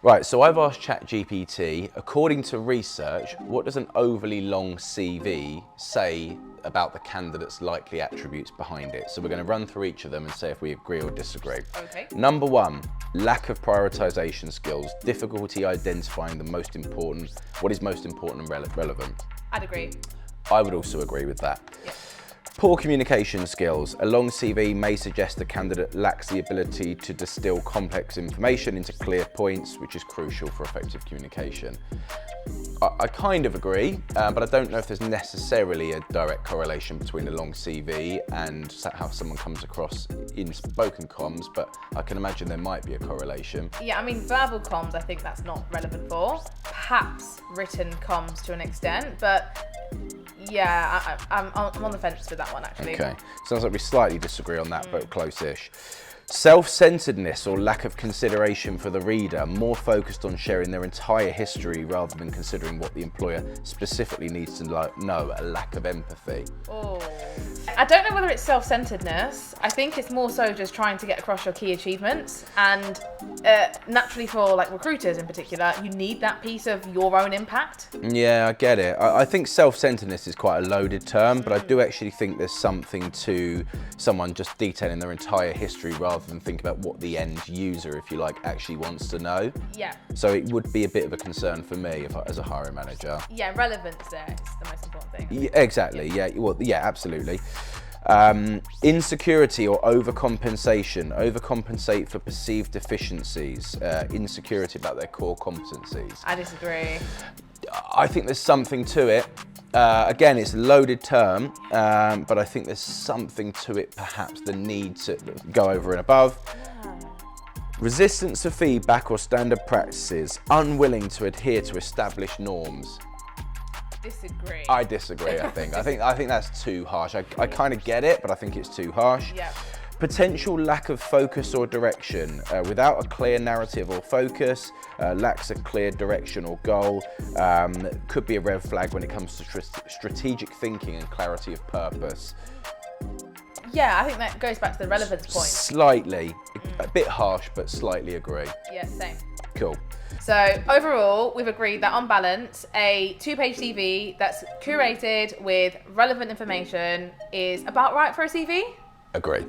Right, so I've asked ChatGPT, according to research, what does an overly long CV say about the candidate's likely attributes behind it? So we're going to run through each of them and say if we agree or disagree. Okay. Number one, lack of prioritization skills, difficulty identifying what is most important and relevant. I'd agree. I would also agree with that. Yeah. Poor communication skills. A long CV may suggest the candidate lacks the ability to distill complex information into clear points, which is crucial for effective communication. I kind of agree, but I don't know if there's necessarily a direct correlation between a long CV and how someone comes across in spoken comms, but I can imagine there might be a correlation. Yeah, I mean, verbal comms, I think that's not relevant for. Perhaps written comms to an extent, but yeah, I'm on the fence with that one, actually. Okay, sounds like we slightly disagree on that, but close-ish. Self-centeredness or lack of consideration for the reader, more focused on sharing their entire history rather than considering what the employer specifically needs to know, a lack of empathy. Oh, I don't know whether it's self-centeredness. I think it's more so just trying to get across your key achievements, and naturally for like recruiters in particular, you need that piece of your own impact. Yeah, I get it. I think self-centeredness is quite a loaded term, but I do actually think there's something to someone just detailing their entire history rather than think about what the end user, if you like, actually wants to know. Yeah. So it would be a bit of a concern for me as a hiring manager. Yeah, relevance there is the most important thing. Yeah, exactly. Yeah. Well, yeah, absolutely. Insecurity or overcompensation. Overcompensate for perceived deficiencies. Insecurity about their core competencies. I disagree. I think there's something to it. Again, it's a loaded term, but I think there's something to it, perhaps the need to go over and above. Resistance to feedback or standard practices, unwilling to adhere to established norms. Disagree. I disagree, I think. I think that's too harsh. I kind of get it, but I think it's too harsh. Yeah. Potential lack of focus or direction, without a clear narrative or focus, lacks a clear direction or goal, could be a red flag when it comes to strategic thinking and clarity of purpose. Yeah, I think that goes back to the relevance point. Slightly, a bit harsh, but slightly agree. Yeah, same. Cool. So overall, we've agreed that on balance, a 2-page CV that's curated with relevant information is about right for a CV. Agree.